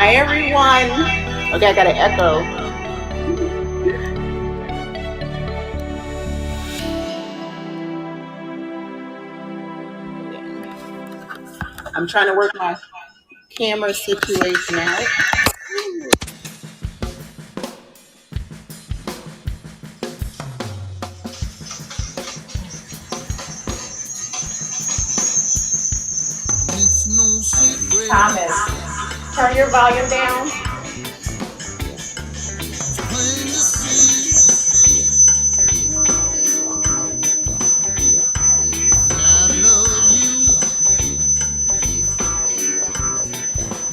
Hi everyone. Okay, I got an echo. I'm trying to work my camera situation out. Thomas, turn your volume down.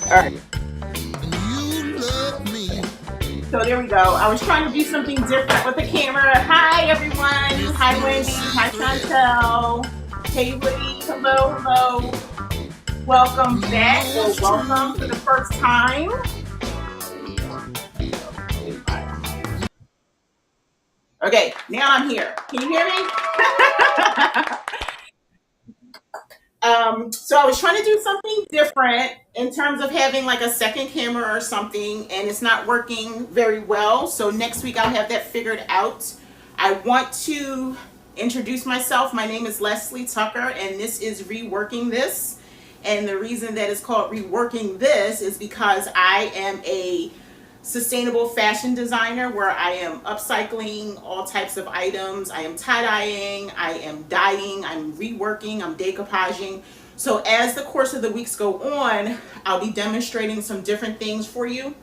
All right. So there we go. I was trying to do something different with the camera. Hi everyone. Hi Wendy. Hi Chantel. Hey Woody. Hello, hello. Welcome back. Or welcome for the first time. Okay, now I'm here. Can you hear me? So I was trying to do something different in terms of having like a second camera or something, and it's not working very well. So next week I'll have that figured out. I want to introduce myself. My name is Leslie Tucker, and this is Reworking This. And the reason that it's called Reworking This is because I am a sustainable fashion designer where I am upcycling all types of items. I am tie-dyeing, I am dyeing, I'm reworking, I'm decoupaging. So as the course of the weeks go on, I'll be demonstrating some different things for you.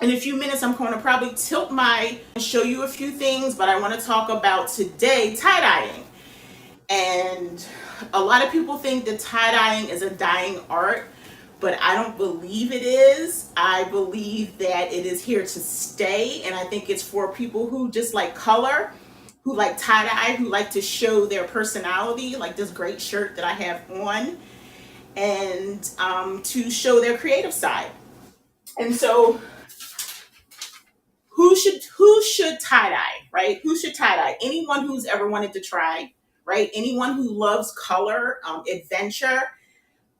In a few minutes, I'm going to probably tilt my and show you a few things, but I want to talk about today tie-dyeing. And a lot of people think that tie-dyeing is a dying art, but I don't believe it is. I believe that it is here to stay, and I think it's for people who just like color, who like tie-dye, who like to show their personality, like this great shirt that I have on, and to show their creative side. And so who should tie-dye, right? Who should tie-dye? Anyone who's ever wanted to try, right? Anyone who loves color, adventure.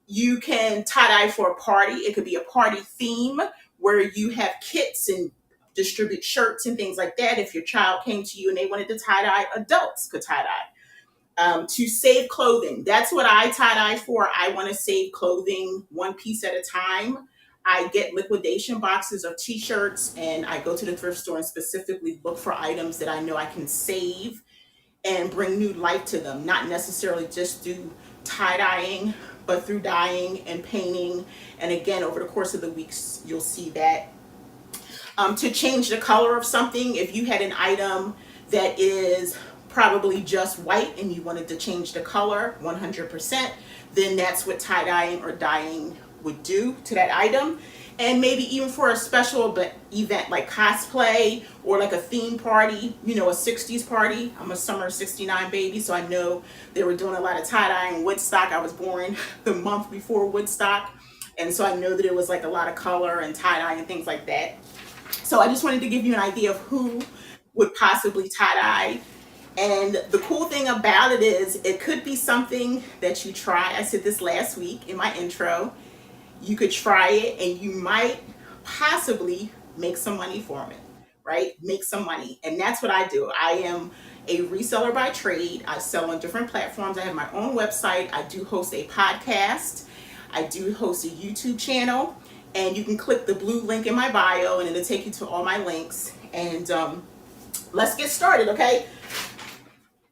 You can tie-dye for a party. It could be a party theme where you have kits and distribute shirts and things like that. If your child came to you and they wanted to tie-dye, adults could tie-dye. To save clothing, that's what I tie-dye for. I want to save clothing one piece at a time. I get liquidation boxes of t-shirts, and I go to the thrift store and specifically look for items that I know I can save and bring new life to them, not necessarily just do tie-dyeing, but through dyeing and painting. And again, over the course of the weeks, you'll see that. To change the color of something, if you had an item that is probably just white and you wanted to change the color 100%, then that's what tie-dyeing or dyeing would do to that item. And maybe even for a special event like cosplay or like a theme party, a 60s party. I'm a summer 69 baby, so I know they were doing a lot of tie-dye in Woodstock. I was born the month before Woodstock, and so I know that it was like a lot of color and tie-dye and things like that. So I just wanted to give you an idea of who would possibly tie-dye. And the cool thing about it is it could be something that you try. I said this last week in my intro. You could try it and you might possibly make some money from it, right? Make some money. And that's what I do. I am a reseller by trade. I sell on different platforms. I have my own website. I do host a podcast. I do host a YouTube channel. And you can click the blue link in my bio and it'll take you to all my links. And let's get started, okay?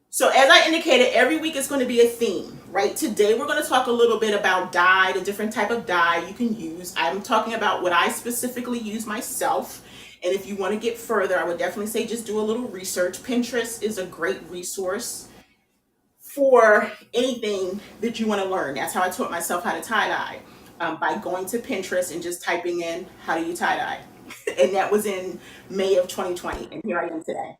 So as I indicated, every week is going to be a theme, right? Today we're going to talk a little bit about dye, the different type of dye you can use. I'm talking about what I specifically use myself. And if you want to get further, I would definitely say just do a little research. Pinterest is a great resource for anything that you want to learn. That's how I taught myself how to tie-dye, by going to Pinterest and just typing in, how do you tie-dye? And that was in May of 2020. And here I am today.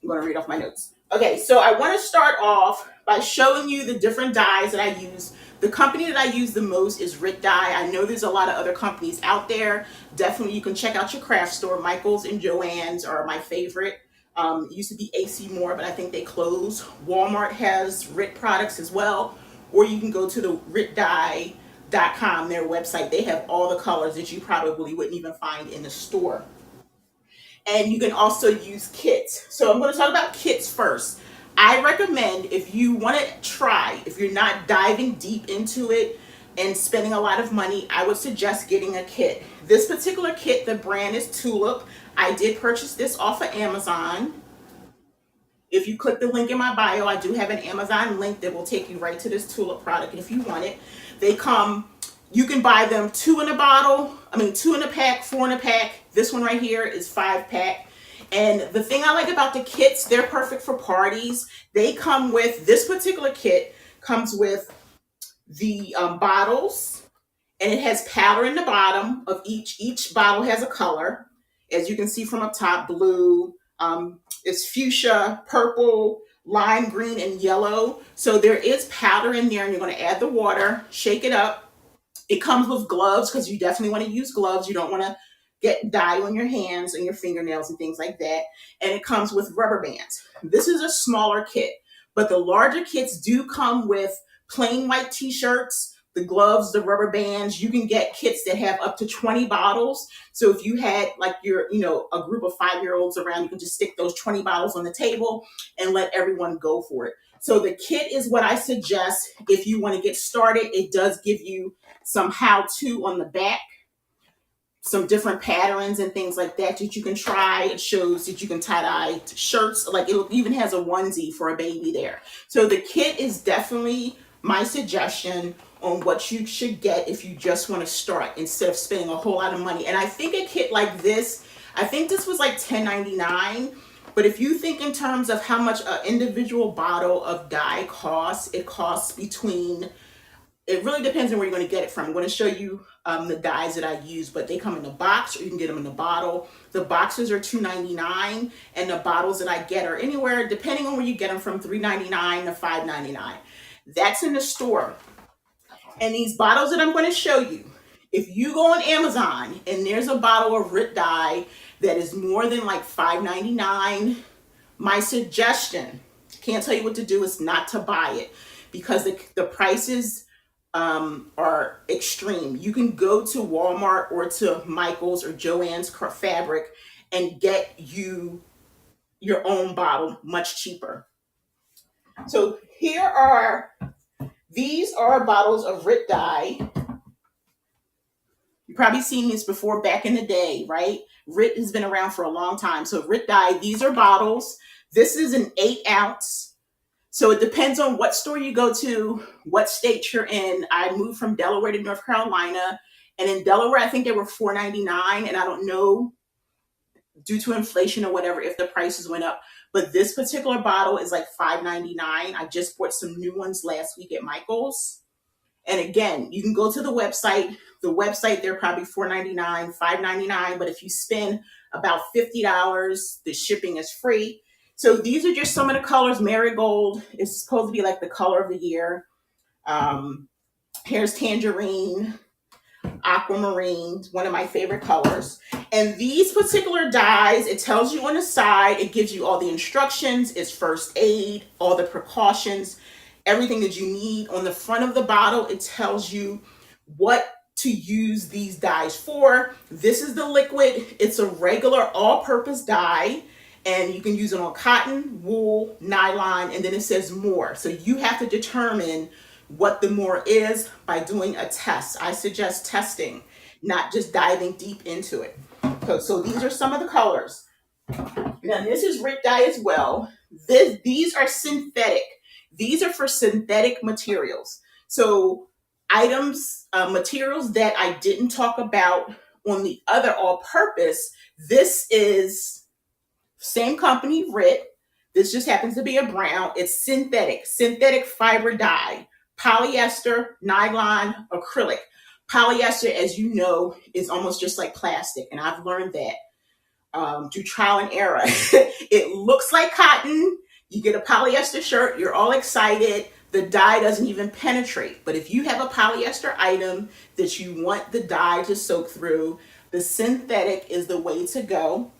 I'm going to read off my notes. Okay, so I want to start off by showing you the different dyes that I use. The company that I use the most is Rit Dye. I know there's a lot of other companies out there. Definitely you can check out your craft store. Michael's and Joann's are my favorite. It used to be AC Moore, but I think they closed. Walmart has Rit products as well. Or you can go to the Rit Dye untitled.com, their website. They have all the colors that you probably wouldn't even find in the store. And you can also use kits. So I'm going to talk about kits first. I recommend, if you want to try, if you're not diving deep into it and spending a lot of money, I would suggest getting a kit. This particular kit, the brand is Tulip. I did purchase this off of Amazon. If you click the link in my bio, I do have an Amazon link that will take you right to this Tulip product if you want it. They come, you can buy them 2 in a bottle, 2 in a pack, 4 in a pack. This one right here is 5-pack. And the thing I like about the kits, they're perfect for parties. They come with, this particular kit comes with the bottles, and it has powder in the bottom of each. Each bottle has a color. As you can see from up top, blue, it's fuchsia, purple, lime green, and yellow. So there is powder in there, and you're going to add the water, shake it up. It comes with gloves, because you definitely want to use gloves. You don't want to get dye on your hands and your fingernails and things like that. And it comes with rubber bands. This is a smaller kit, but the larger kits do come with plain white t-shirts, the gloves, the rubber bands. You can get kits that have up to 20 bottles. So if you had like a group of 5-year-olds around, you can just stick those 20 bottles on the table and let everyone go for it. So the kit is what I suggest if you want to get started. It does give you some how-to on the back, some different patterns and things like that you can try. It shows that you can tie-dye shirts. Like, it even has a onesie for a baby there. So the kit is definitely my suggestion on what you should get if you just want to start instead of spending a whole lot of money. And I think a kit like this, I think this was like $10.99. But if you think in terms of how much an individual bottle of dye costs, it costs between, it really depends on where you're going to get it from. I'm going to show you the dyes that I use, but they come in a box, or you can get them in a bottle. The boxes are $2.99, and the bottles that I get are anywhere, depending on where you get them from, $3.99 to $5.99. That's in the store. And these bottles that I'm going to show you, if you go on Amazon and there's a bottle of RIT dye that is more than like $5.99, my suggestion, can't tell you what to do, is not to buy it, because the prices are extreme. You can go to Walmart or to Michael's or Joann's Fabric and get you your own bottle much cheaper. So these are bottles of RIT dye. You've probably seen these before back in the day, right? RIT has been around for a long time. So RIT dye, these are bottles. This is an 8-ounce. So it depends on what store you go to, what state you're in. I moved from Delaware to North Carolina, and in Delaware, I think they were $4.99, and I don't know, due to inflation or whatever, if the prices went up. But this particular bottle is like $5.99. I just bought some new ones last week at Michael's. And again, you can go to the website. The website, they're probably $4.99, $5.99, but if you spend about $50, the shipping is free. So these are just some of the colors. Marigold is supposed to be like the color of the year. Here's tangerine, aquamarine, one of my favorite colors. And these particular dyes, it tells you on the side, it gives you all the instructions, it's first aid, all the precautions, everything that you need. On the front of the bottle, it tells you what to use these dyes for. This is the liquid. It's a regular all-purpose dye. And you can use it on cotton, wool, nylon, and then it says more. So you have to determine what the more is by doing a test. I suggest testing, not just diving deep into it. So these are some of the colors. Now this is RIT dye as well. These are synthetic. These are for synthetic materials. So materials that I didn't talk about on the other all-purpose. This is same company, RIT. This just happens to be a brown. It's synthetic fiber dye, polyester, nylon, acrylic. Polyester, as you know, is almost just like plastic, and I've learned that through trial and error. It looks like cotton. You get a polyester shirt, you're all excited. The dye doesn't even penetrate. But if you have a polyester item that you want the dye to soak through, the synthetic is the way to go.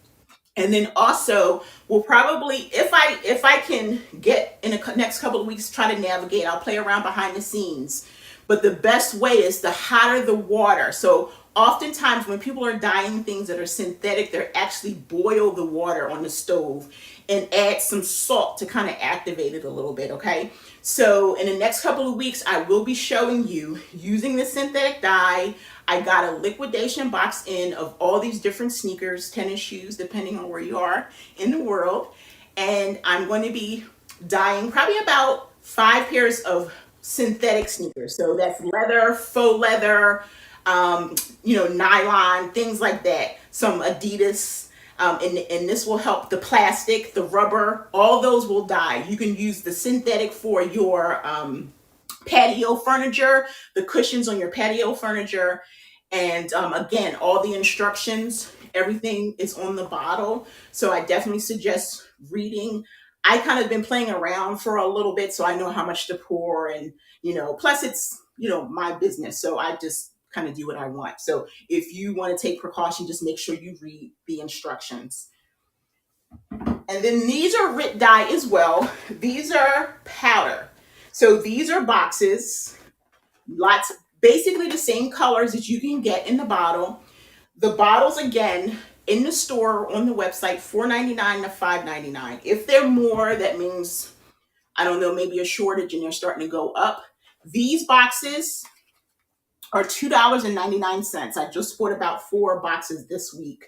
And then also, we'll probably, if I can get in the next couple of weeks, try to navigate, I'll play around behind the scenes. But the best way is the hotter the water. So oftentimes when people are dyeing things that are synthetic, they actually boil the water on the stove and add some salt to kind of activate it a little bit, okay? So in the next couple of weeks, I will be showing you using the synthetic dye. I got a liquidation box in of all these different sneakers, tennis shoes, depending on where you are in the world. And I'm going to be dyeing probably about 5 pairs of synthetic sneakers. So that's leather, faux leather, nylon, things like that. Some Adidas, and this will help the plastic, the rubber, all those will dye. You can use the synthetic for your patio furniture, the cushions on your patio furniture. And again, all the instructions, everything is on the bottle. So I definitely suggest reading. I kind of been playing around for a little bit, so I know how much to pour, and plus it's my business, so I just kind of do what I want. So if you want to take precaution, just make sure you read the instructions. And then these are RIT dye as well. These are powder. So these are boxes, lots, basically the same colors that you can get in the bottle. The bottles, again, in the store on the website, $4.99 to $5.99. If they're more, that means, I don't know, maybe a shortage and they're starting to go up. These boxes are $2.99. I just bought about 4 boxes this week.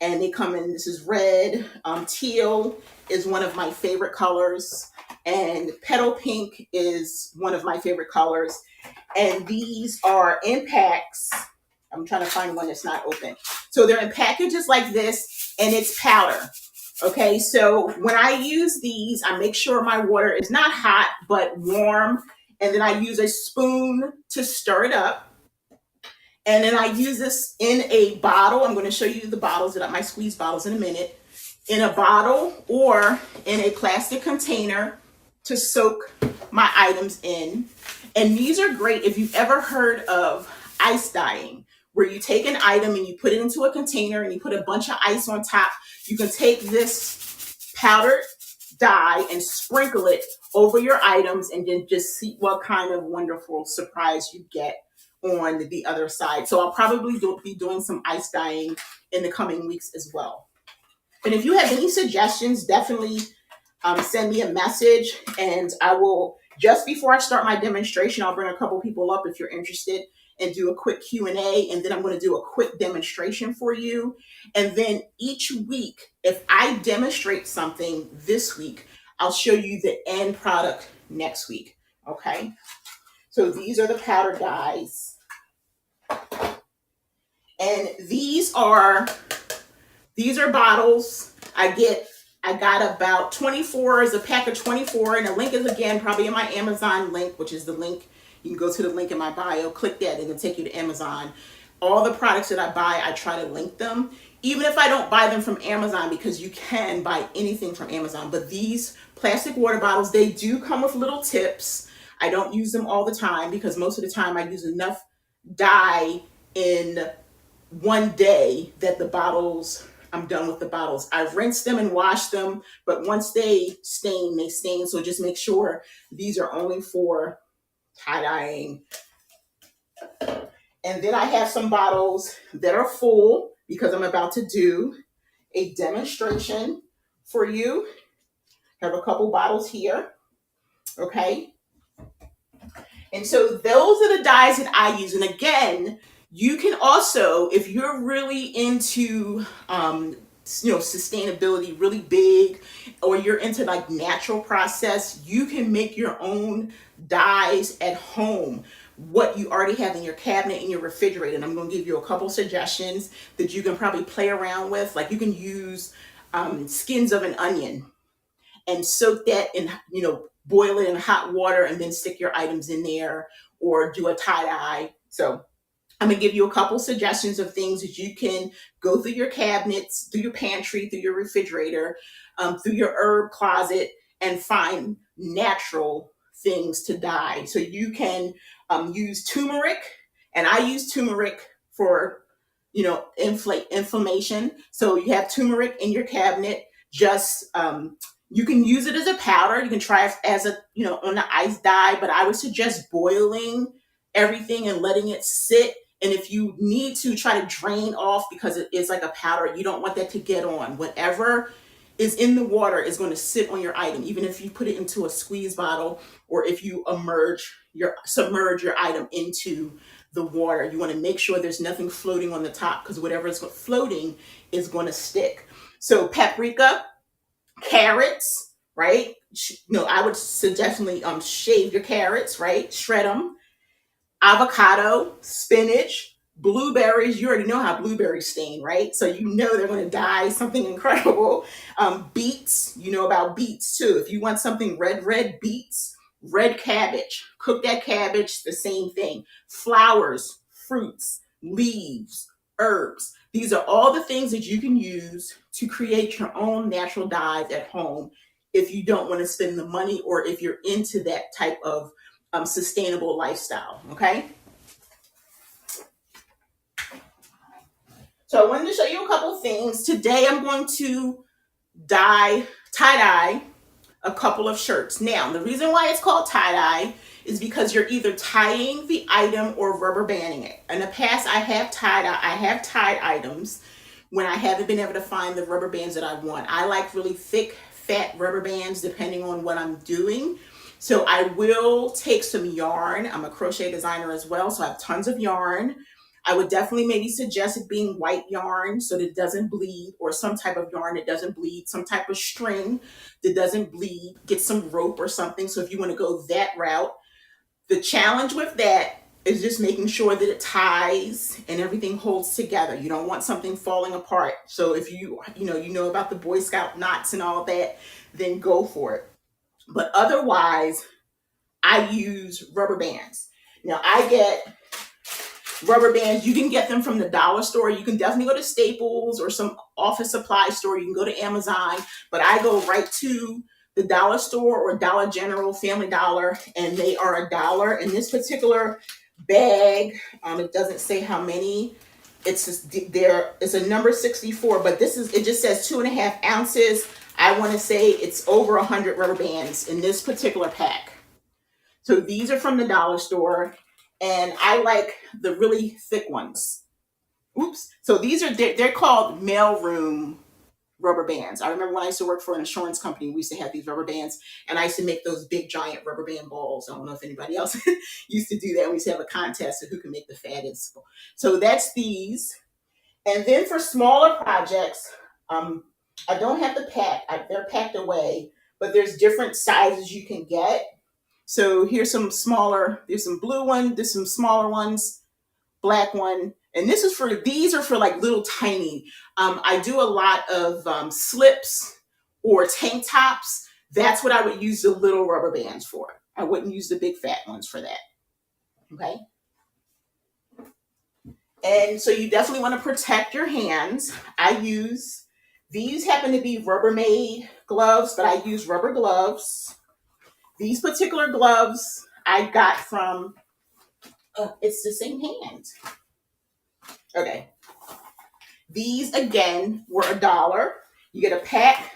And they come in, this is red, teal is one of my favorite colors, and petal pink is one of my favorite colors. And these are in packs. I'm trying to find one that's not open. So they're in packages like this, and it's powder. Okay, so when I use these, I make sure my water is not hot, but warm. And then I use a spoon to stir it up. And then I use this in a bottle. I'm going to show you the bottles, that my squeeze bottles in a minute. In a bottle or in a plastic container to soak my items in. And these are great if you've ever heard of ice dyeing, where you take an item and you put it into a container and you put a bunch of ice on top. You can take this powdered dye and sprinkle it over your items and then just see what kind of wonderful surprise you get on the other side. So I'll probably be doing some ice dyeing in the coming weeks as well. And if you have any suggestions, definitely send me a message, and I will, just before I start my demonstration, I'll bring a couple people up if you're interested and do a quick Q&A, and then I'm going to do a quick demonstration for you. And then each week, if I demonstrate something this week, I'll show you the end product next week. Okay? So these are the powder dyes. And these are bottles. I got about 24, is a pack of 24, and the link is, again, probably in my Amazon link, which is the link. You can go to the link in my bio, click that, and it'll take you to Amazon. All the products that I buy, I try to link them, even if I don't buy them from Amazon, because you can buy anything from Amazon. But these plastic water bottles, they do come with little tips. I don't use them all the time, because most of the time I use enough dye in one day that the bottles, I'm done with the bottles. I've rinsed them and washed them, but once they stain, they stain. So just make sure these are only for tie-dyeing. And then I have some bottles that are full, because I'm about to do a demonstration for you. I have a couple bottles here. Okay. And so those are the dyes that I use. And again, you can also, if you're really into, sustainability, really big, or you're into like natural process, you can make your own dyes at home. What you already have in your cabinet, in your refrigerator. And I'm going to give you a couple suggestions that you can probably play around with. Like you can use skins of an onion and soak that in, boil it in hot water and then stick your items in there, or do a tie-dye. So I'm going to give you a couple suggestions of things that you can go through your cabinets, through your pantry, through your refrigerator, through your herb closet, and find natural things to dye. So you can use turmeric, and I use turmeric for, inflammation. So you have turmeric in your cabinet. Just you can use it as a powder. You can try it as a, on the ice dye, but I would suggest boiling everything and letting it sit. And if you need to, try to drain off, because it is like a powder. You don't want that to get on. Whatever is in the water is going to sit on your item, even if you put it into a squeeze bottle, or if you submerge your item into the water. You want to make sure there's nothing floating on the top, because whatever is floating is going to stick. So paprika, carrots, right? No, I would definitely shave your carrots, right? Shred them. Avocado, spinach, blueberries. You already know how blueberries stain, right? So you know they're going to die something incredible. Beets, you know about beets too. If you want something red beets, red cabbage, cook that cabbage, the same thing. Flowers, fruits, leaves, herbs. These are all the things that you can use to create your own natural dyes at home if you don't want to spend the money, or if you're into that type of sustainable lifestyle. Okay. So I wanted to show you a couple things. Today I'm going to tie-dye a couple of shirts. Now, the reason why it's called tie-dye is because you're either tying the item or rubber banding it. In the past, I have tied items when I haven't been able to find the rubber bands that I want. I like really thick, fat rubber bands depending on what I'm doing. So I will take some yarn. I'm a crochet designer as well, so I have tons of yarn. I would definitely maybe suggest it being white yarn so that it doesn't bleed, or some type of yarn that doesn't bleed, some type of string that doesn't bleed. Get some rope or something. So if you want to go that route, the challenge with that is just making sure that it ties and everything holds together. You don't want something falling apart. So if you know about the Boy Scout knots and all that, then go for it. But otherwise, I use rubber bands. Now, I get rubber bands. You can get them from the dollar store. You can definitely go to Staples or some office supply store. You can go to Amazon. But I go right to the dollar store or Dollar General, Family Dollar, and they are $1. In this particular bag, it doesn't say how many. It's a number 64, but it just says 2.5 ounces. I want to say it's over 100 rubber bands in this particular pack. So these are from the dollar store, and I like the really thick ones. Oops. So they're called mailroom rubber bands. I remember when I used to work for an insurance company, we used to have these rubber bands, and I used to make those big giant rubber band balls. I don't know if anybody else used to do that. We used to have a contest of who can make the fattest. So that's these. And then for smaller projects, I don't have the pack. They're packed away, but there's different sizes you can get. So here's some smaller. There's some blue one. There's some smaller ones, black one, and these are for like little tiny. I do a lot of slips or tank tops. That's what I would use the little rubber bands for. I wouldn't use the big fat ones for that. Okay. And so you definitely want to protect your hands. These happen to be Rubbermaid gloves, but I use rubber gloves. These particular gloves I got from, it's the same hand. Okay. These again were $1. You get a pack.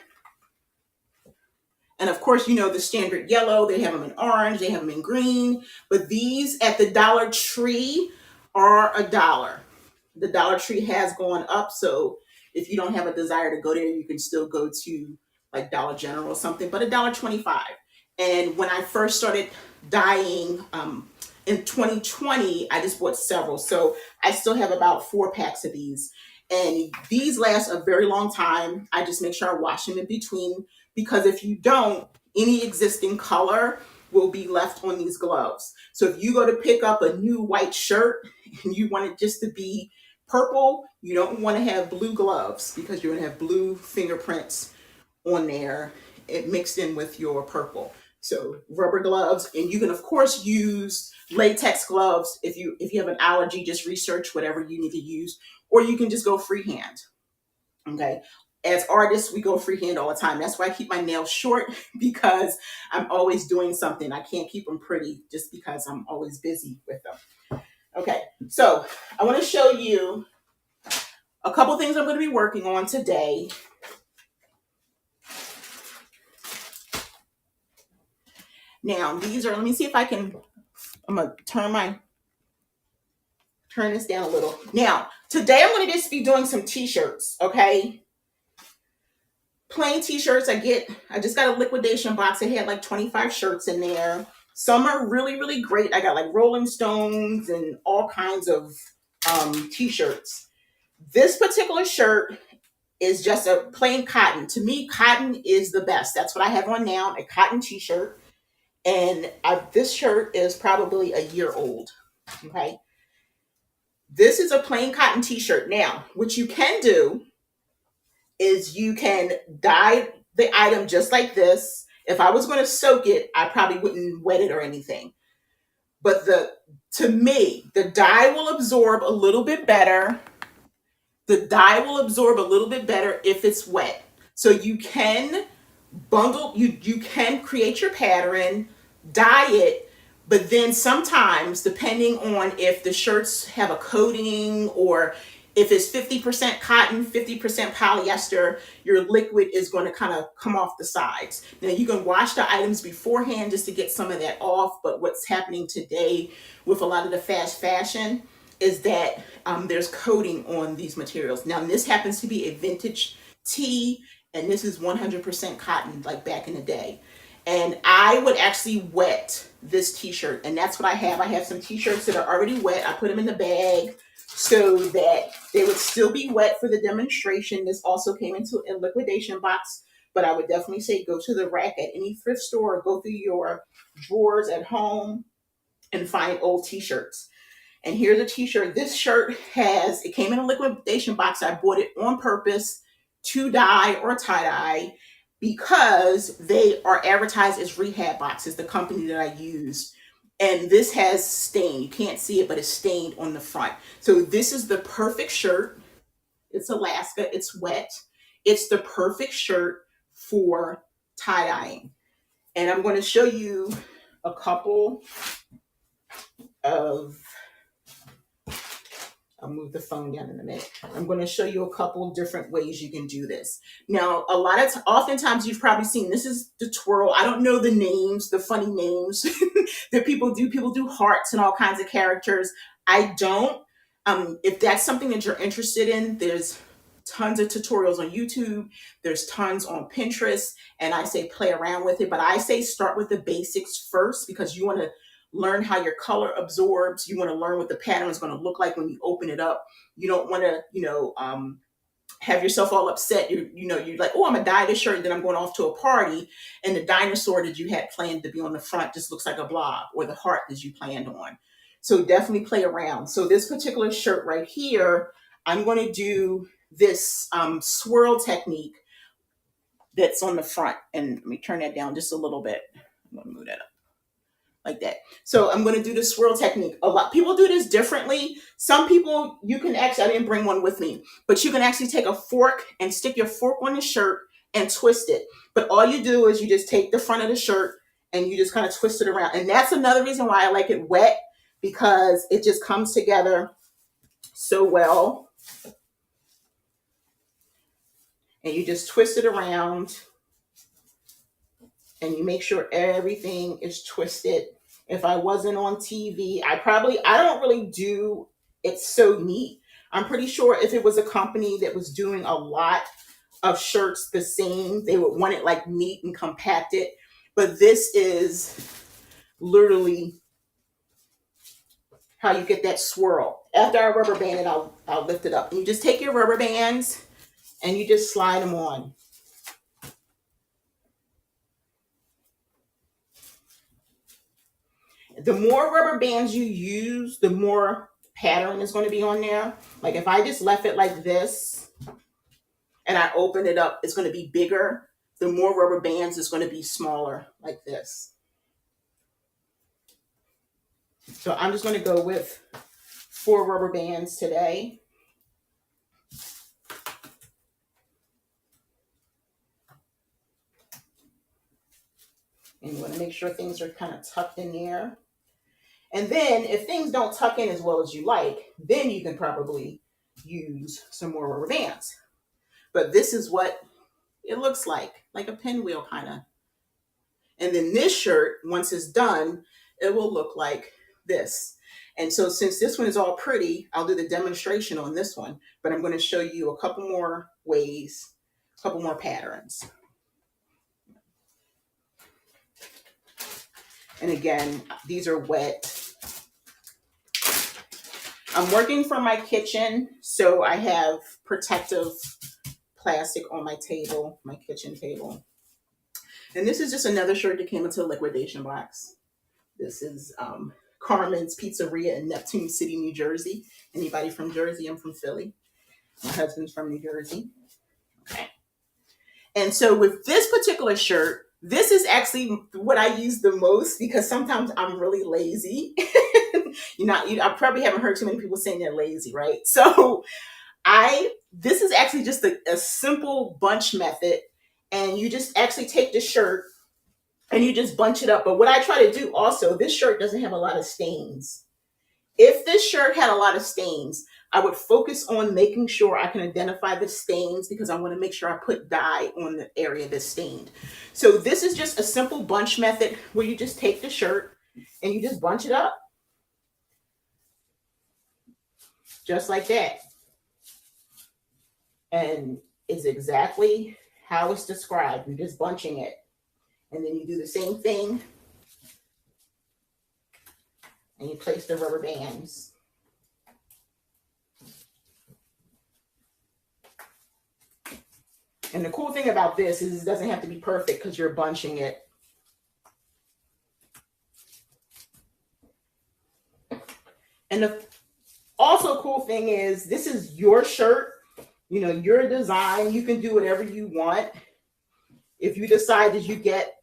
And of course, the standard yellow. They have them in orange. They have them in green. But these at the Dollar Tree are $1. The Dollar Tree has gone up, so if you don't have a desire to go there, you can still go to like Dollar General or something, but $1.25. And when I first started dyeing in 2020, I just bought several, so I still have about 4 packs of these, and these last a very long time. I just make sure I wash them in between, because if you don't, any existing color will be left on these gloves. So if you go to pick up a new white shirt and you want it just to be purple, you don't want to have blue gloves, because you're going to have blue fingerprints on there, it mixed in with your purple. So rubber gloves, and you can of course use latex gloves. If you have an allergy, just research whatever you need to use, or you can just go freehand. Okay. As artists, we go freehand all the time. That's why I keep my nails short, because I'm always doing something. I can't keep them pretty just because I'm always busy with them. Okay, so I want to show you a couple things I'm going to be working on today. Now, let me see if I'm going to turn my Turn this down a little. Now, today I'm going to just be doing some t-shirts, okay? Plain t-shirts. I just got a liquidation box. It had like 25 shirts in there. Some are really, really great. I got like Rolling Stones and all kinds of t-shirts. This particular shirt is just a plain cotton. To me, cotton is the best. That's what I have on now, a cotton t-shirt. And this shirt is probably a year old, okay? This is a plain cotton t-shirt. Now, what you can do is you can dye the item just like this. If I was going to soak it, I probably wouldn't wet it or anything. But to me, the dye will absorb a little bit better. The dye will absorb a little bit better if it's wet. So you can you can create your pattern, dye it, but then sometimes, depending on if the shirts have a coating or if it's 50% cotton, 50% polyester, your liquid is going to kind of come off the sides. Now you can wash the items beforehand just to get some of that off, but what's happening today with a lot of the fast fashion is that there's coating on these materials. Now this happens to be a vintage tee, and this is 100% cotton like back in the day. And I would actually wet this t-shirt, and that's what I have. I have some t-shirts that are already wet. I put them in the bag so that they would still be wet for the demonstration. This also came into a liquidation box, but I would definitely say go to the rack at any thrift store or go through your drawers at home and find old t-shirts. And here's a t-shirt. This shirt it came in a liquidation box. I bought it on purpose to dye or tie-dye because they are advertised as rehab boxes, the company that I use. And this has stain. You can't see it, but it's stained on the front. So this is the perfect shirt. It's Alaska. It's wet. It's the perfect shirt for tie-dyeing. And I'm going to show you a couple of I'll move the phone down in a minute. I'm going to show you a couple different ways you can do this. Now, oftentimes you've probably seen, this is the twirl. I don't know the names, the funny names that people do. People do hearts and all kinds of characters. I don't. If that's something that you're interested in, there's tons of tutorials on YouTube. There's tons on Pinterest. And I say play around with it. But I say start with the basics first because you want to learn how your color absorbs. You want to learn what the pattern is going to look like when you open it up. You don't want to, have yourself all upset. You're like, oh, I'm gonna dye this shirt, and then I'm going off to a party, and the dinosaur that you had planned to be on the front just looks like a blob, or the heart that you planned on. So definitely play around. So this particular shirt right here, I'm going to do this swirl technique that's on the front, and let me turn that down just a little bit. I'm going to move that up like that. So I'm going to do the swirl technique. A lot of people do this differently. Some people, you can actually, I didn't bring one with me, but you can actually take a fork and stick your fork on the shirt and twist it. But all you do is you just take the front of the shirt and you just kind of twist it around. And that's another reason why I like it wet, because it just comes together so well. And you just twist it around and you make sure everything is twisted. If I wasn't on TV, I don't really do it so neat. I'm pretty sure if it was a company that was doing a lot of shirts the same, they would want it like neat and compacted. But this is literally how you get that swirl. After I rubber band it, I'll lift it up. And you just take your rubber bands and you just slide them on. The more rubber bands you use, the more pattern is going to be on there. Like if I just left it like this and I open it up, it's going to be bigger. The more rubber bands is going to be smaller like this. So I'm just going to go with 4 rubber bands today. And you want to make sure things are kind of tucked in there. And then if things don't tuck in as well as you like, then you can probably use some more rubber bands. But this is what it looks like a pinwheel kind of. And then this shirt, once it's done, it will look like this. And so since this one is all pretty, I'll do the demonstration on this one, but I'm going to show you a couple more ways, a couple more patterns. And again, these are wet. I'm working from my kitchen, so I have protective plastic on my table, my kitchen table. And this is just another shirt that came into the liquidation box. This is Carmen's Pizzeria in Neptune City, New Jersey. Anybody from Jersey? I'm from Philly. My husband's from New Jersey. Okay. And so with this particular shirt, this is actually what I use the most because sometimes I'm really lazy. I probably haven't heard too many people saying they're lazy, right? So this is actually just a simple bunch method. And you just actually take the shirt and you just bunch it up. But what I try to do also, this shirt doesn't have a lot of stains. If this shirt had a lot of stains, I would focus on making sure I can identify the stains because I want to make sure I put dye on the area that's stained. So this is just a simple bunch method where you just take the shirt and you just bunch it up. Just like that. And it's exactly how it's described. You're just bunching it. And then you do the same thing. And you place the rubber bands. And the cool thing about this is it doesn't have to be perfect because you're bunching it. And the also cool thing is this is your shirt, you know, your design. You can do whatever you want. If you decide that you get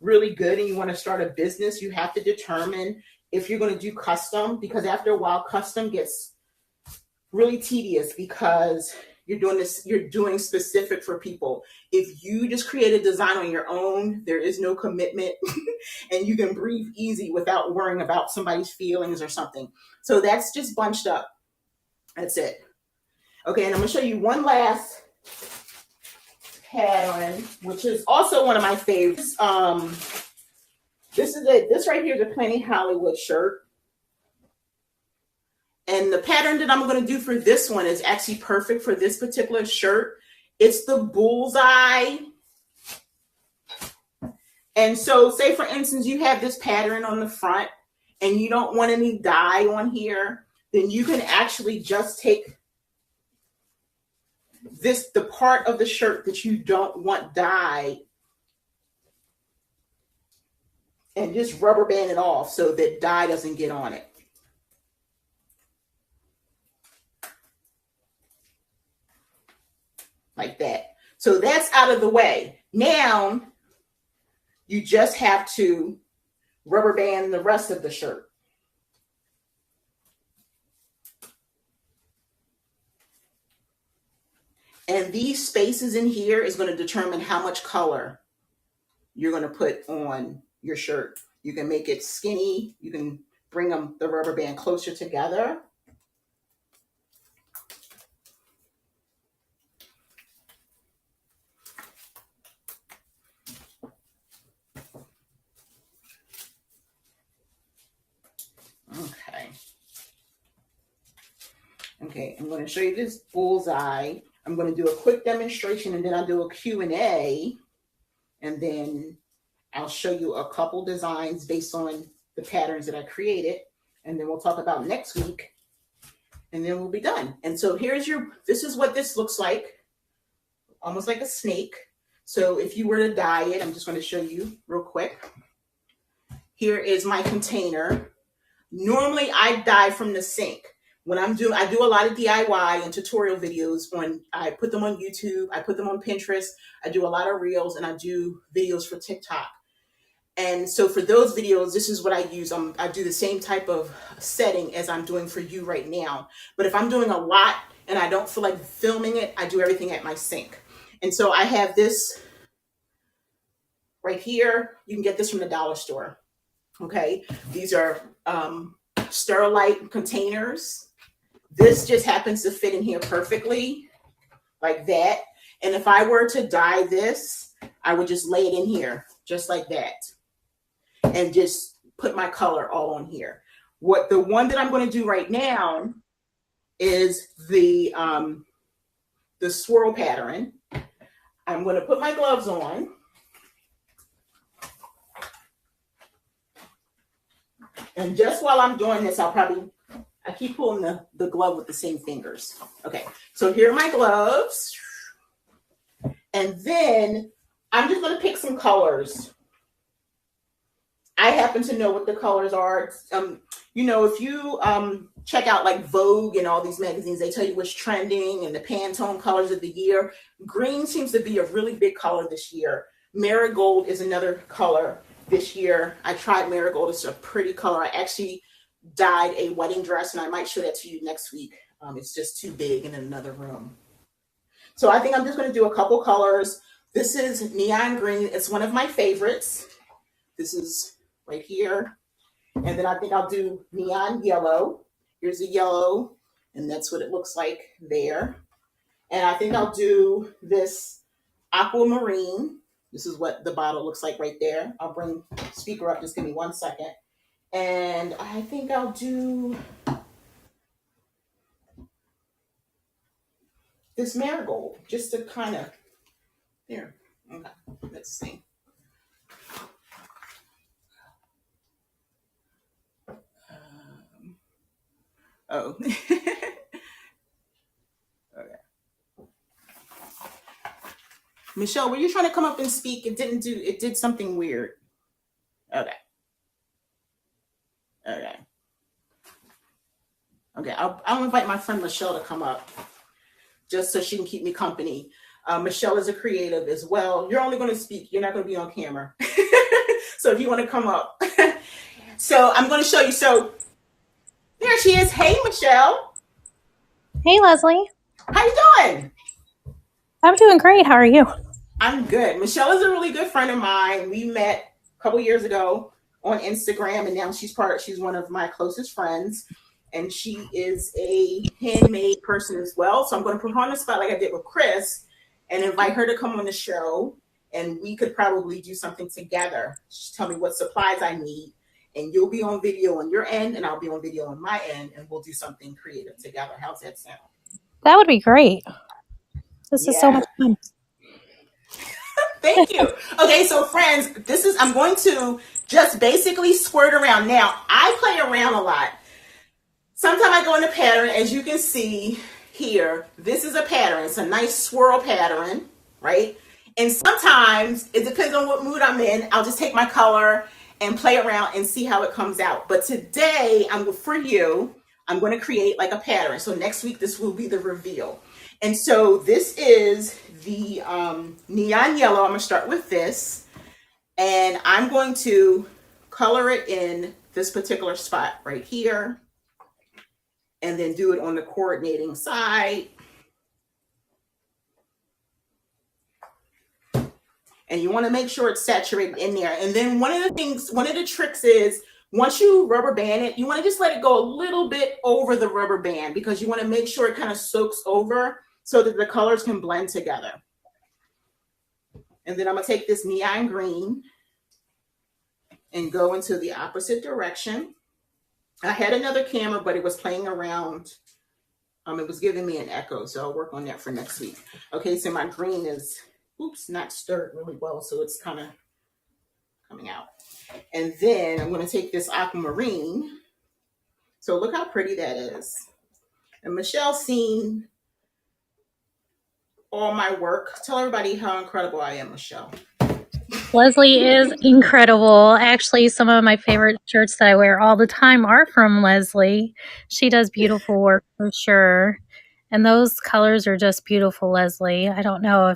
really good and you want to start a business, you have to determine if you're going to do custom, because after a while, custom gets really tedious because you're doing specific for people. If you just create a design on your own, there is no commitment and you can breathe easy without worrying about somebody's feelings or something. So that's just bunched up. That's it. Okay, and I'm going to show you one last pattern, which is also one of my favorites. This right here is a Plain Hollywood shirt. And the pattern that I'm going to do for this one is actually perfect for this particular shirt. It's the bullseye. And so say, for instance, you have this pattern on the front and you don't want any dye on here, then you can actually just take the part of the shirt that you don't want dye and just rubber band it off so that dye doesn't get on it. Like that. So that's out of the way. Now you just have to rubber band the rest of the shirt. And these spaces in here is going to determine how much color you're going to put on your shirt. You can make it skinny. You can bring the rubber band closer together. Okay, I'm going to show you this bullseye. I'm going to do a quick demonstration and then I'll do a Q&A. And then I'll show you a couple designs based on the patterns that I created. And then we'll talk about next week. And then we'll be done. And so this is what this looks like. Almost like a snake. So if you were to dye it, I'm just going to show you real quick. Here is my container. Normally I dye from the sink. I do a lot of DIY and tutorial videos I put them on YouTube, I put them on Pinterest, I do a lot of reels, and I do videos for TikTok. And so for those videos, this is what I use. I do the same type of setting as I'm doing for you right now. But if I'm doing a lot and I don't feel like filming it, I do everything at my sink. And so I have this right here. You can get this from the dollar store. Okay. These are Sterilite containers. This just happens to fit in here perfectly, like that. And if I were to dye this, I would just lay it in here, just like that. And just put my color all on here. What the one that I'm going to do right now is the swirl pattern. I'm going to put my gloves on. And just while I'm doing this, I keep pulling the glove with the same fingers. Okay, so here are my gloves. And then I'm just going to pick some colors. I happen to know what the colors are. If you check out like Vogue and all these magazines, they tell you what's trending and the Pantone colors of the year. Green seems to be a really big color this year. Marigold is another color this year. I tried marigold. It's a pretty color. I actually dyed a wedding dress, and I might show that to you next week. It's just too big in another room. So I think I'm just going to do a couple colors. This is neon green. It's one of my favorites. This is right here. And then I think I'll do neon yellow. Here's the yellow, and that's what it looks like there. And I think I'll do this aquamarine. This is what the bottle looks like right there. I'll bring speaker up. Just give me 1 second. And I think I'll do this marigold, just to kind of, there. Okay, let's see. Oh. Okay. Michelle, were you trying to come up and speak? It did something weird. Okay. Okay. Okay, I'll invite my friend Michelle to come up just so she can keep me company. Michelle is a creative as well. You're only going to speak. You're not going to be on camera. So if you want to come up. So I'm going to show you. So there she is. Hey, Michelle. Hey, Leslie. How you doing? I'm doing great. How are you? I'm good. Michelle is a really good friend of mine. We met a couple years ago on Instagram, and now she's one of my closest friends. And she is a handmade person as well. So I'm going to put her on the spot like I did with Chris and invite her to come on the show. And we could probably do something together. Just tell me what supplies I need. And you'll be on video on your end, and I'll be on video on my end. And we'll do something creative together. How's that sound? That would be great. This is so much fun. Thank you. Okay, so friends, I'm going to just basically squirt around. Now, I play around a lot. Sometimes I go in a pattern, as you can see here. This is a pattern. It's a nice swirl pattern, right? And sometimes, it depends on what mood I'm in, I'll just take my color and play around and see how it comes out. But today, I'm going to create like a pattern. So next week, this will be the reveal. And so this is the neon yellow. I'm going to start with this. And I'm going to color it in this particular spot right here. And then do it on the coordinating side. And you want to make sure it's saturated in there. And then one of the tricks is, once you rubber band it, you want to just let it go a little bit over the rubber band, because you want to make sure it kind of soaks over so that the colors can blend together. And then I'm going to take this neon green and go into the opposite direction. I had another camera, but it was playing around. It was giving me an echo, so I'll work on that for next week. Okay, so my green is, not stirred really well, so it's kind of coming out. And then I'm going to take this aquamarine. So look how pretty that is. And Michelle's seen all my work. Tell everybody how incredible I am, Michelle. Leslie is incredible. Actually, some of my favorite shirts that I wear all the time are from Leslie. She does beautiful work for sure. And those colors are just beautiful, Leslie. I don't know.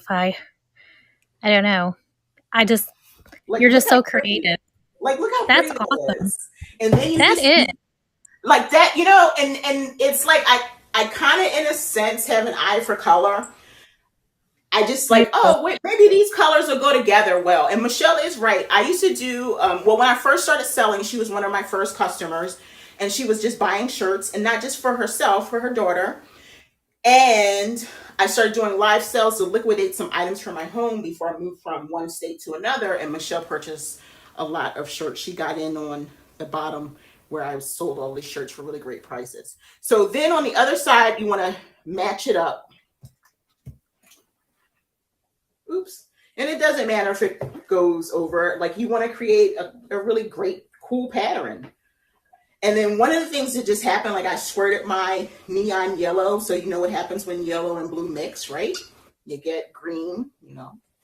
You're just so creative. Like, look how pretty that's awesome. That is. And then it. Like that, and it's like, I kind of, in a sense, have an eye for color. I just like, maybe these colors will go together well. And Michelle is right. I used to do, when I first started selling, she was one of my first customers, and she was just buying shirts, and not just for herself, for her daughter. And I started doing live sales to liquidate some items from my home before I moved from one state to another. And Michelle purchased a lot of shirts. She got in on the bottom where I sold all these shirts for really great prices. So then on the other side, you want to match it up. Oops. And it doesn't matter if it goes over, like you want to create a really great, cool pattern. And then one of the things that just happened, like I squirted my neon yellow. So you know what happens when yellow and blue mix, right? You get green,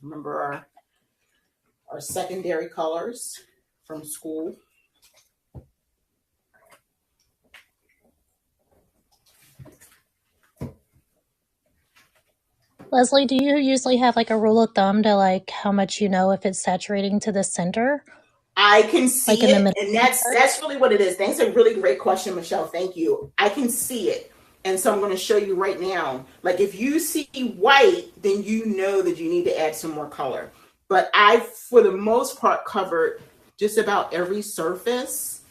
remember our secondary colors from school. Leslie, do you usually have like a rule of thumb to like how much if it's saturating to the center? I can see Like in the it, middle? and that's really what it is. That's a really great question, Michelle. Thank you. I can see it. And so I'm going to show you right now. Like if you see white, then you know that you need to add some more color. But I, for the most part, covered just about every surface.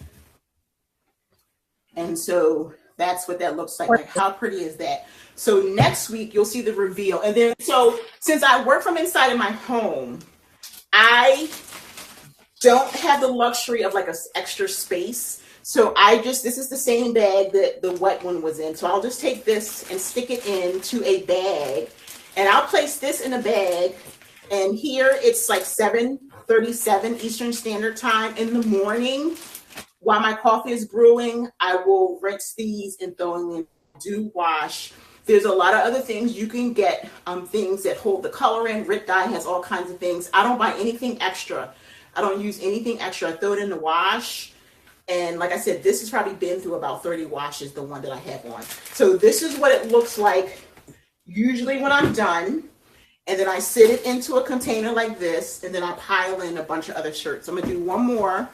And so that's what that looks like. Like how pretty is that? So next week, you'll see the reveal. And then, so since I work from inside of my home, I don't have the luxury of like an extra space. So this is the same bag that the wet one was in. So I'll just take this and stick it into a bag, and I'll place this in a bag. And here it's like 7:37 Eastern Standard Time in the morning. While my coffee is brewing, I will rinse these and throw them in dew wash. There's a lot of other things you can get, things that hold the color in. Rit Dye has all kinds of things. I don't buy anything extra. I don't use anything extra. I throw it in the wash. And like I said, this has probably been through about 30 washes, the one that I have on. So this is what it looks like usually when I'm done. And then I sit it into a container like this, and then I pile in a bunch of other shirts. I'm going to do one more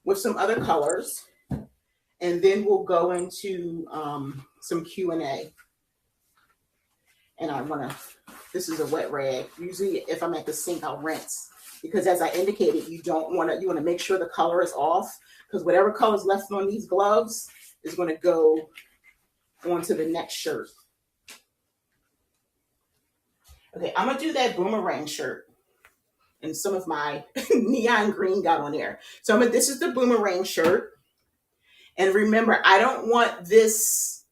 with some other colors, and then we'll go into some Q&A. And this is a wet rag. Usually if I'm at the sink, I'll rinse, because as I indicated, you want to make sure the color is off, because whatever color is left on these gloves is going to go onto the next shirt. Okay, I'm going to do that Boomerang shirt. And some of my neon green got on there. So this is the Boomerang shirt. And remember, I don't want this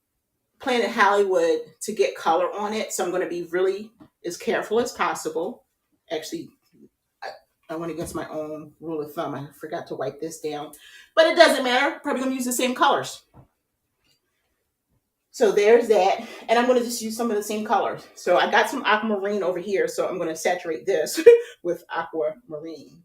Planet Hollywood to get color on it. So I'm going to be really as careful as possible. Actually, I went against my own rule of thumb. I forgot to wipe this down. But it doesn't matter. Probably going to use the same colors. So there's that. And I'm going to just use some of the same colors. So I got some aquamarine over here. So I'm going to saturate this with aquamarine.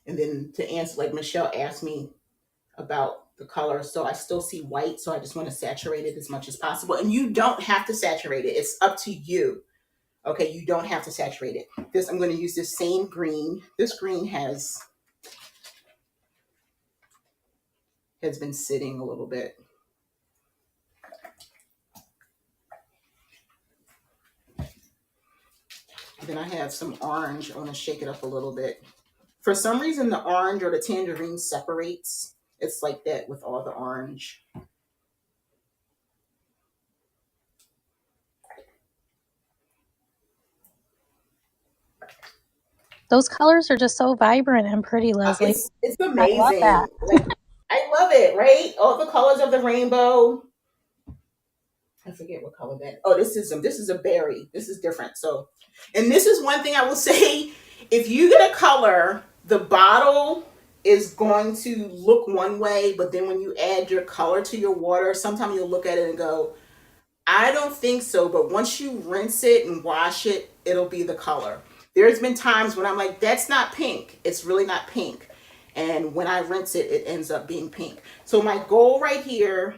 And then to answer, like Michelle asked me about the color, so I still see white. So I just want to saturate it as much as possible. And you don't have to saturate it. It's up to you. Okay, you don't have to saturate it. I'm going to use this same green. This green has been sitting a little bit. And then I have some orange. I want to shake it up a little bit. For some reason, the orange or the tangerine separates. It's like that with all the orange. Those colors are just so vibrant and pretty, Leslie. It's amazing. I love that. I love it, right? All the colors of the rainbow. I forget what color that. Oh, this is a berry. This is different. So, and this is one thing I will say: if you get a color, the bottle is going to look one way, but then when you add your color to your water, sometimes you'll look at it and go, I don't think so. But once you rinse it and wash it, it'll be the color. There's been times when I'm like, that's not pink. It's really not pink. And when I rinse it, it ends up being pink. So my goal right here,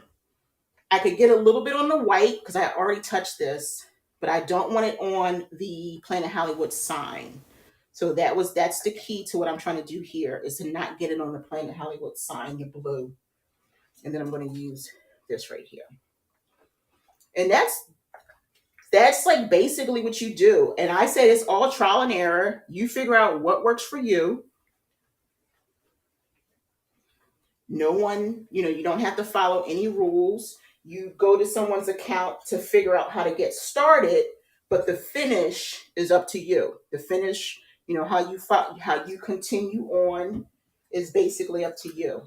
I could get a little bit on the white because I already touched this, but I don't want it on the Planet Hollywood sign. So that's the key to what I'm trying to do here, is to not get it on the Planet Hollywood sign, the blue. And then I'm going to use this right here. And that's like basically what you do. And I said it's all trial and error. You figure out what works for you. No one, you don't have to follow any rules. You go to someone's account to figure out how to get started, but the finish is up to you. The finish, how you continue on is basically up to you.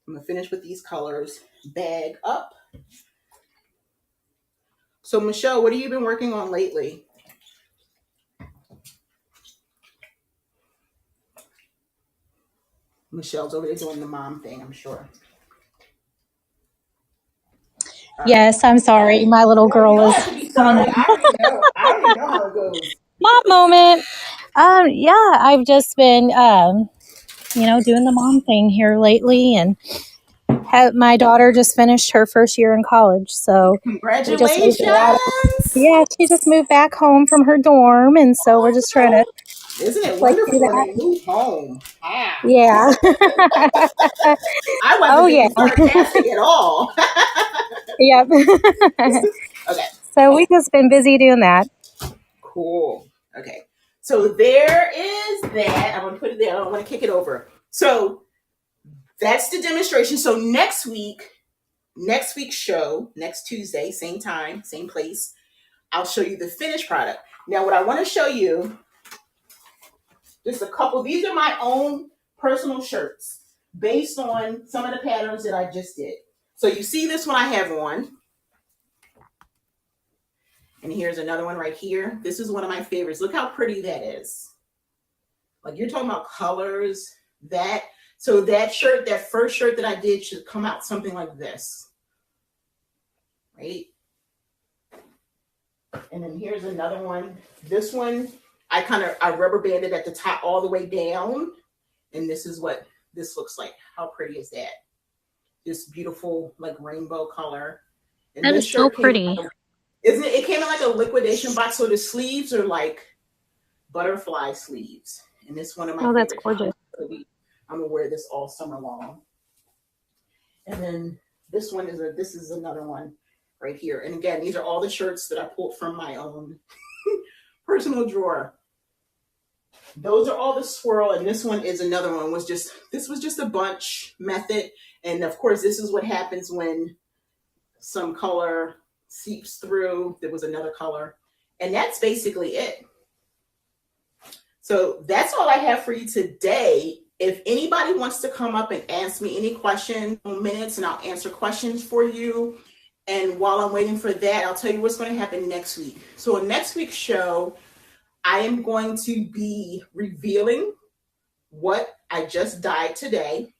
I'm gonna finish with these colors. Bag up. So Michelle, what have you been working on lately? Michelle's over there doing the mom thing, I'm sure. All right. Yes, I'm sorry. My little No, you girl don't is have to be having sorry. a I already know. I already know how it goes. mom moment. Yeah, I've just been, doing the mom thing here lately, and my daughter just finished her first year in college, so we just moved her out. Congratulations. Yeah, she just moved back home from her dorm, and so we're just trying to Oh, isn't it like do wonderful when that. they move home? Ah. Yeah. I Oh wasn't yeah. being sarcastic at all. Yep. Okay, So we just been busy doing that. cool. Okay, so there is that. I'm going to put it there. I don't want to kick it over. So that's the demonstration. So next week's show, next Tuesday, same time, same place, I'll show you the finished product. Now, what I want to show you, just a couple, these are my own personal shirts based on some of the patterns that I just did. So you see this one I have on. And here's another one right here. This is one of my favorites. Look how pretty that is. Like, you're talking about colors. So that shirt, that first shirt that I did should come out something like this. Right? And then here's another one. This one, I rubber banded at the top all the way down. And this is what this looks like. How pretty is that? This beautiful like rainbow color. And That this is so shirt pretty. isn't it? It came in like a liquidation box. So the sleeves are like butterfly sleeves. And this one of my Oh, that's favorite gorgeous. colors. I'm gonna wear this all summer long. And then this is another one right here. And again, these are all the shirts that I pulled from my own personal drawer. Those are all the swirl, and this one is another one. This was just a bunch method. And of course, this is what happens when some color seeps through. There was another color. And that's basically it. So that's all I have for you today. If anybody wants to come up and ask me any questions, minutes, and I'll answer questions for you. And while I'm waiting for that, I'll tell you what's going to happen next week. So in next week's show, I am going to be revealing what I just dyed today.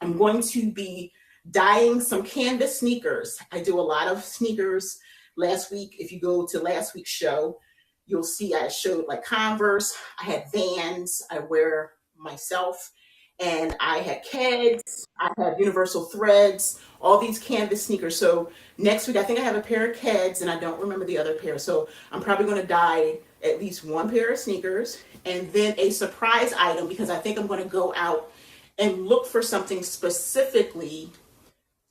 I'm going to be dyeing some canvas sneakers. I do a lot of sneakers. Last week, if you go to last week's show, you'll see I showed like Converse. I had Vans I wear myself. And I had Keds. I have Universal Threads, all these canvas sneakers. So next week, I think I have a pair of Keds and I don't remember the other pair. So I'm probably going to dye at least one pair of sneakers and then a surprise item because I think I'm going to go out and look for something specifically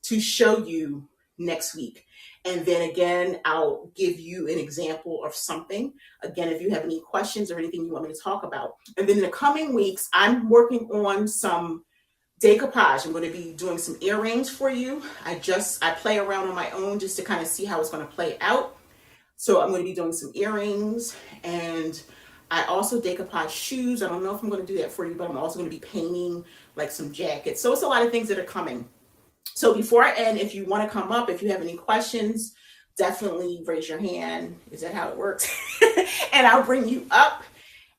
to show you next week. And then again, I'll give you an example of something. Again, if you have any questions or anything you want me to talk about. And then in the coming weeks, I'm working on some decoupage. I'm going to be doing some earrings for you. I play around on my own just to kind of see how it's going to play out. So I'm going to be doing some earrings, and I also decoupage shoes. I don't know if I'm going to do that for you, but I'm also going to be painting like some jackets. So it's a lot of things that are coming. So before I end, if you want to come up, if you have any questions, definitely raise your hand. Is that how it works? And I'll bring you up.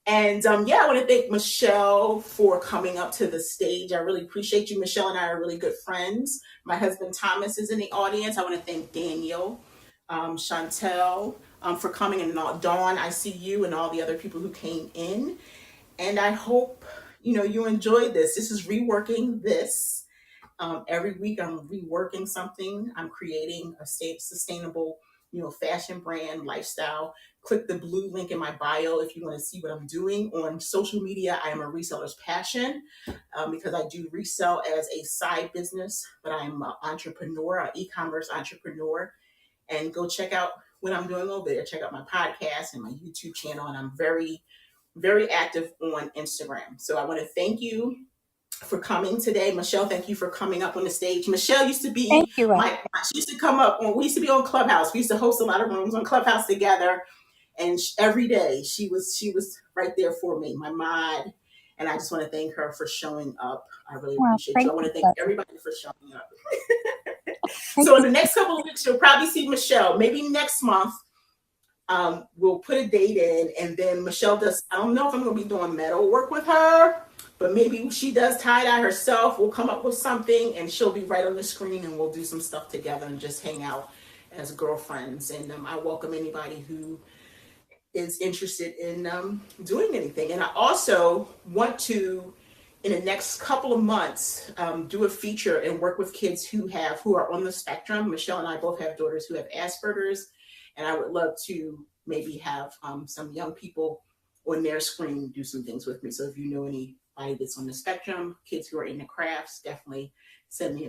And I want to thank Michelle for coming up to the stage. I really appreciate you. Michelle and I are really good friends. My husband Thomas is in the audience. I want to thank Daniel, Chantel for coming, and Dawn, I see you, and all the other people who came in. And I hope you enjoyed this. This is reworking this. Every week I'm reworking something. I'm creating a sustainable, fashion brand lifestyle. Click the blue link in my bio if you want to see what I'm doing on social media. I am a reseller's passion because I do resell as a side business, but I'm an entrepreneur, an e-commerce entrepreneur. And go check out what I'm doing over there. Check out my podcast and my YouTube channel. And I'm very, very active on Instagram. So I want to thank you for coming today. Michelle, thank you for coming up on the stage. Michelle used to Thank be you. she used to come up when we used to be on Clubhouse. We used to host a lot of rooms on Clubhouse together. And every day she was right there for me, my mod. And I just want to thank her for showing up. I really Well, appreciate you. thank I want you. to thank everybody for showing up. Thank So in you. the next couple of weeks, you'll probably see Michelle. Maybe next month, we'll put a date in, and then Michelle does. I don't know if I'm going to be doing metal work with her, but maybe she does tie dye herself. We'll come up with something, and she'll be right on the screen, and we'll do some stuff together and just hang out as girlfriends. And I welcome anybody who is interested in doing anything. And I also want to, in the next couple of months, do a feature and work with kids who are on the spectrum. Michelle and I both have daughters who have Asperger's, and I would love to maybe have some young people on their screen do some things with me. So if you know anybody that's on the spectrum, kids who are into crafts, definitely send me